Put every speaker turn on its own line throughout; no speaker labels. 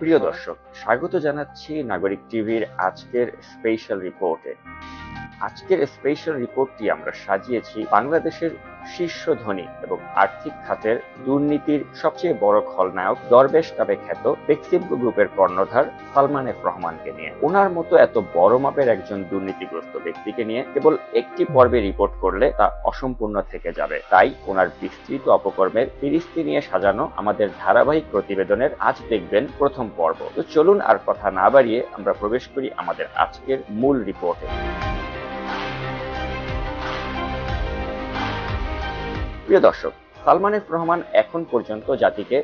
প্রিয় দর্শক, স্বাগত জানাচ্ছি নাগরিক টিভির আজকের স্পেশাল রিপোর্টে। আজকের স্পেশাল রিপোর্টটি আমরা সাজিয়েছি বাংলাদেশের শীর্ষ ধনী এবং আর্থিক খাতের দুর্নীতির সবচেয়ে বড় খলনায়ক দরবেশ নামে খ্যাত বেক্সিমকো গ্রুপের কর্ণধার সালমান এফ রহমানকে নিয়ে। ওনার মতো এত বড় মাপের একজন দুর্নীতিগ্রস্ত ব্যক্তিকে নিয়ে কেবল একটি পর্বে রিপোর্ট করলে তা অসম্পূর্ণ থেকে যাবে। তাই ওনার বিস্তৃত অপকর্মের ফিরিস্তি নিয়ে সাজানো আমাদের ধারাবাহিক প্রতিবেদনের আজ দেখবেন প্রথম পর্ব। তো চলুন আর কথা না বাড়িয়ে আমরা প্রবেশ করি আমাদের আজকের মূল রিপোর্টে। প্রিয় দর্শক, সালমান এফ রহমান এখন পর্যন্ত জাতিকে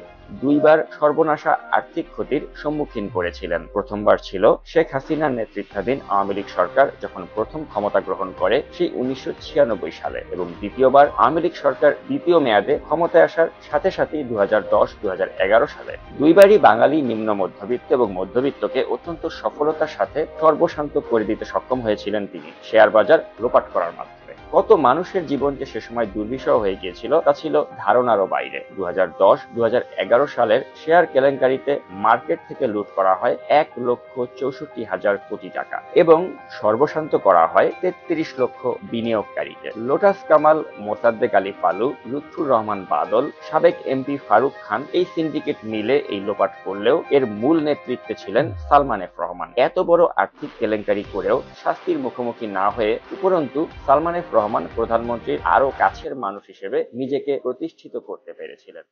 দুইবার সর্বনাশা আর্থিক ক্ষতির সম্মুখীন করেছিলেন। প্রথমবার ছিল শেখ হাসিনার নেতৃত্বাধীন আওয়ামী লীগ সরকার যখন প্রথম ক্ষমতা গ্রহণ করে সেই 1996 সালে, এবং দ্বিতীয়বার আওয়ামী লীগ সরকার দ্বিতীয় মেয়াদে ক্ষমতায় আসার সাথে সাথেই 2010-2011 সালে। দুইবারই বাঙালি নিম্ন মধ্যবিত্ত এবং মধ্যবিত্তকে অত্যন্ত সফলতার সাথে সর্বশান্ত করে দিতে সক্ষম হয়েছিলেন তিনি শেয়ার বাজার লোপাট করার মাধ্যমে। কত মানুষের জীবন যে সে সময় দুর্বিষহ হয়ে গিয়েছিল তা ছিল ধারণারও বাইরে। 2010-2011 সালের শেয়ার কেলেঙ্কারিতে মার্কেট থেকে লুট করা হয় 1,64,000 কোটি টাকা এবং সর্বশান্ত করা হয় 33 লক্ষ বিনিয়োগকারীকে। লোটাস কামাল, মোসাদ্দেক আলী ফালু, লুৎফুর রহমান বাদল, সাবেক এমপি ফারুক খান এই সিন্ডিকেট মিলে এই লোপাট করলেও এর মূল নেতৃত্বে ছিলেন সালমান এফ রহমান। এত বড় আর্থিক কেলেঙ্কারি করেও শাস্তির মুখোমুখি না হয়ে উপরন্তু সালমান এফ রহমান প্রধানমন্ত্রীর আরো কাছের মানুষ হিসেবে নিজেকে প্রতিষ্ঠিত করতে পেরেছিলেন।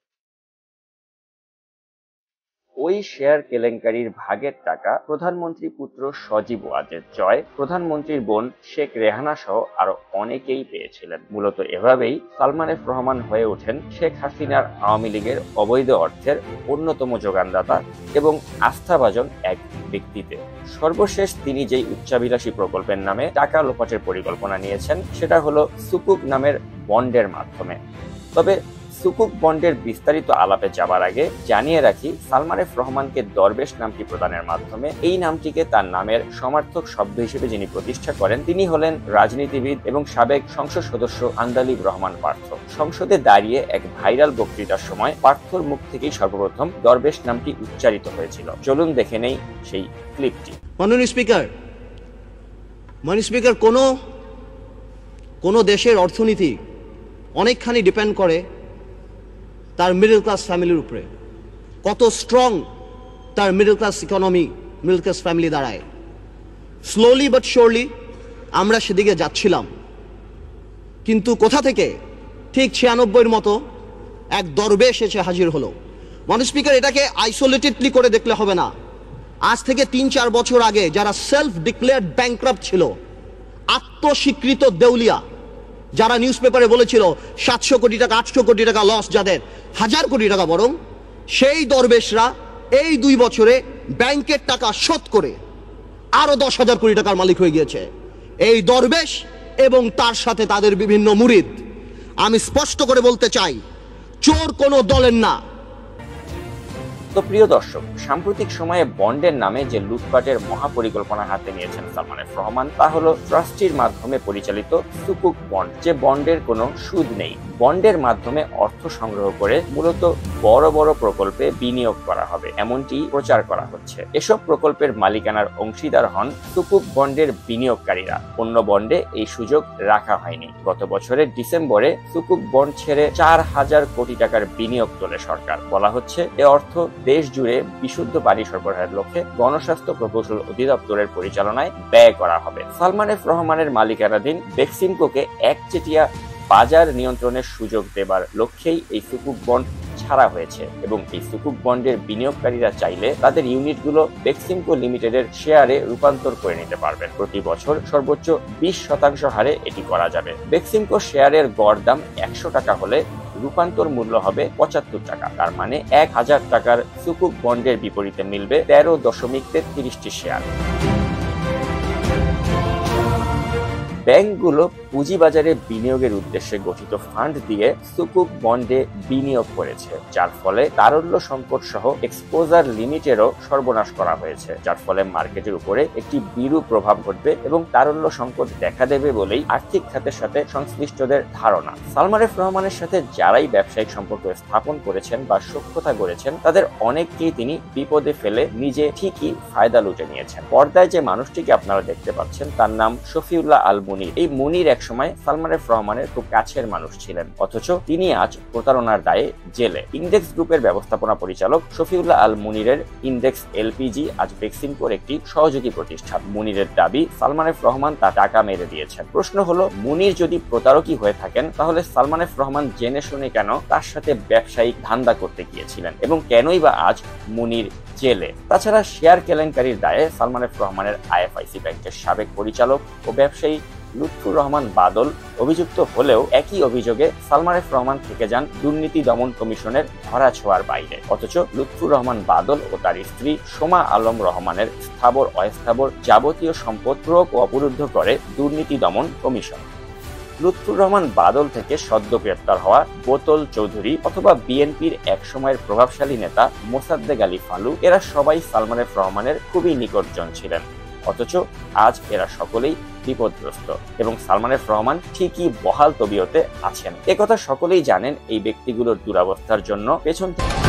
ওই শেয়ার কেলেঙ্কারির ভাগের টাকা প্রধানমন্ত্রী পুত্র সজীব ওয়াজেদ জয়, প্রধানমন্ত্রীর বোন শেখ রেহানা সহ আরো অনেকেই পেয়েছিলেন। মূলত এভাবেই সালমান এফ রহমান হয়ে ওঠেন শেখ হাসিনার আওয়ামী লীগের অবৈধ অর্থের অন্যতম যোগানদাতা এবং আস্থাভাজন এক ব্যক্তিতে। সর্বশেষ তিনি যেই উচ্চাভিলাষী প্রকল্পের নামে টাকা লোপাটের পরিকল্পনা নিয়েছেন সেটা হলো সুকুক নামের বন্ডের মাধ্যমে। তবে সুকুক বন্ডের বিস্তারিত আলাপে যাবার আগে জানিয়ে রাখি, সালমান এফ রহমানকে দরবেশ নামটি প্রদানের মাধ্যমে এই নামটিকে তার নামের সমার্থক শব্দ হিসেবে যিনি প্রতিষ্ঠা করেন তিনি হলেন রাজনীতিবিদ এবং সাবেক সংসদ সদস্য আন্দালিব রহমান পার্থ। সংসদে দাঁড়িয়ে এক ভাইরাল বক্তৃতার সময় পার্থর মুখ থেকেই সর্বপ্রথম দরবেশ নামটি উচ্চারিত হয়েছিল। চলুন দেখে নেই সেই ক্লিপটি।
মাননীয় স্পিকার, কোন দেশের অর্থনীতি অনেকখানি ডিপেন্ড করে তার মিডল ক্লাস ফ্যামিলির উপরে। কত স্ট্রং তার middle class economy, middle class family দাঁড়ায়। স্লোলি বাট শিওরলি আমরা সেদিকে যাচ্ছিলাম, কিন্তু কোথা থেকে ঠিক 96-র মতো এক দরবেশ এসে হাজির হলো। মাননীয় স্পিকার, এটাকে আইসোলেটেডলি করে দেখলে হবে না। আজ থেকে 3-4 বছর আগে যারা সেলফ ডিক্লেয়ার্ড ব্যাংক্রাপ্ট ছিল, আত্মস্বীকৃত দেউলিয়া, যারা নিউজ পেপারে বলেছিল 700 কোটি টাকা 800 কোটি টাকা লস, যাদের 1000 কোটি টাকা বরং, সেই দরবেশরা এই 2 বছরে ব্যাংকের টাকা শোধ করে আরো 10,000 কোটি টাকার মালিক হয়ে গিয়েছে। এই দরবেশ এবং তার সাথে তাদের বিভিন্ন মুরিদ। আমি স্পষ্ট করে বলতে চাই, চোর কোনো দলের না।
তো প্রিয় দর্শক, সাম্প্রতিক সময়ে বন্ডের নামে যে লুটপাটের মহাপরিকল্পনা হাতে নিয়েছেন সালমান এফ রহমান তা হলো ট্রাস্টির মাধ্যমে পরিচালিত সুকুক বন্ড, যে বন্ডের কোনো সুদ নেই। বন্ডের মাধ্যমে অর্থ সংগ্রহ করে মূলত বড় বড় প্রকল্পে বিনিয়োগ করা হবে এমনটি প্রচার করা হচ্ছে। এসব প্রকল্পের মালিকানার অংশীদার হন সুকুক বন্ডের বিনিয়োগকারীরা। অন্য বন্ডে এই সুযোগ রাখা হয়নি। গত বছরের ডিসেম্বরে সুকুক বন্ড ছেড়ে 4,000 কোটি টাকার বিনিয়োগ তোলে সরকার। বলা হচ্ছে এ অর্থ দেশ জুড়ে বিশুদ্ধ পানি সরবরাহের লক্ষ্যে গণস্বাস্থ্য প্রকৌশল অধিদপ্তরের পরিচালনায় ব্যয় করা হবে। সালমান এফ রহমানের মালিকানাধীন বেক্সিমকোকে একচেটিয়া বাজার নিয়ন্ত্রণের সুযোগ দেবার লক্ষ্যেই এই সুকুক বন্ড ছাড়া হয়েছে এবং এই সুকুক বন্ডের বিনিয়োগকারীরা চাইলে তাদের ইউনিটগুলো বেক্সিমকো লিমিটেডের শেয়ারে রূপান্তর করে নিতে পারবেন। প্রতি বছর সর্বোচ্চ 20% হারে এটি করা যাবে। বেক্সিমকো শেয়ারের গড় দাম 100 টাকা হলে রূপান্তর মূল্য হবে 75 টাকা। তার মানে 1000 টাকার সুকুক বন্ডের বিপরীতে মিলবে 13.33টি শেয়ার। ব্যাংকগুলো পুঁজিবাজারে বিনিয়োগের উদ্দেশ্যে গঠিত ফান্ড দিয়ে সুকুক বন্ডে বিনিয়োগ করেছে, যার ফলে তারল্য সংকট সহ এক্সপোজার লিমিটেরও সর্বনাশ করা হয়েছে, যার ফলে মার্কেটের উপরে একটি বিরূপ প্রভাব ঘটবে এবং তারল্য সংকট দেখা দেবে বলেই আর্থিক খাতের সাথে সংশ্লিষ্টদের ধারণা। সালমান এফ রহমানের সাথে যারাই ব্যবসায়িক সম্পর্ক স্থাপন করেছেন বা সখ্যতা করেছেন তাদের অনেককেই তিনি বিপদে ফেলে নিজে ঠিকই ফায়দা লুটে নিয়েছেন। পর্দায় যে মানুষটিকে আপনারা দেখতে পাচ্ছেন তার নাম শফিউল্লাহ আল মুনির। এই মুনির একসময় সালমান এফ রহমানের খুব কাছের মানুষ ছিলেন, অথচ তিনি আজ প্রতারণার দায়ে জেলে। ইন্ডেক্স গ্রুপের ব্যবস্থাপনা পরিচালক শফিউল্লাহ আল মুনিরের ইন্ডেক্স এলপিজি আজ বেক্সিমকোর একটি সহযোগী প্রতিষ্ঠান। মুনিরের দাবি সালমান এফ রহমান তার টাকা মেরে দিয়েছেন। প্রশ্ন হলো, মুনির যদি প্রতারকই হয়ে থাকেন তাহলে সালমান এফ রহমান জেনে শুনে কেন তার সাথে ব্যবসায়িক ধান্দা করতে গিয়েছিলেন এবং কেনই বা আজ মুনির জেলে? তাছাড়া শেয়ার কেলেঙ্কারির দায়ে সালমান এফ রহমানের আইএফআইসি ব্যাংকের সাবেক পরিচালক ও ব্যবসায়ী লুৎফুর রহমান বাদল অভিযুক্ত হলেও একই অভিযোগে সালমান এফ রহমান থেকে যান দুর্নীতি দমন কমিশনের ধরাছোঁয়ার বাইরে। অথচ লুৎফুর রহমান বাদল ও তার স্ত্রী সোমা আলম রহমানের স্থাবর অস্থাবর যাবতীয় সম্পদ ক্রোক ও অবরুদ্ধ করে দুর্নীতি দমন কমিশন। লুৎফুর রহমান বাদল থেকে সদ্য গ্রেপ্তার হওয়া বোতল চৌধুরী অথবা বিএনপির একসময়ের প্রভাবশালী নেতা মোসাদ্দেক আলী ফালু, এরা সবাই সালমান এফ রহমানের খুবই নিকটজন ছিলেন, অথচ আজ এরা সকলেই বিপদগ্রস্ত এবং সালমান এফ রহমান ঠিকই বহাল তবিয়তে আছেন। একথা সকলেই জানেন। এই ব্যক্তিগুলোর দুরবস্থার জন্য পেছন থেকে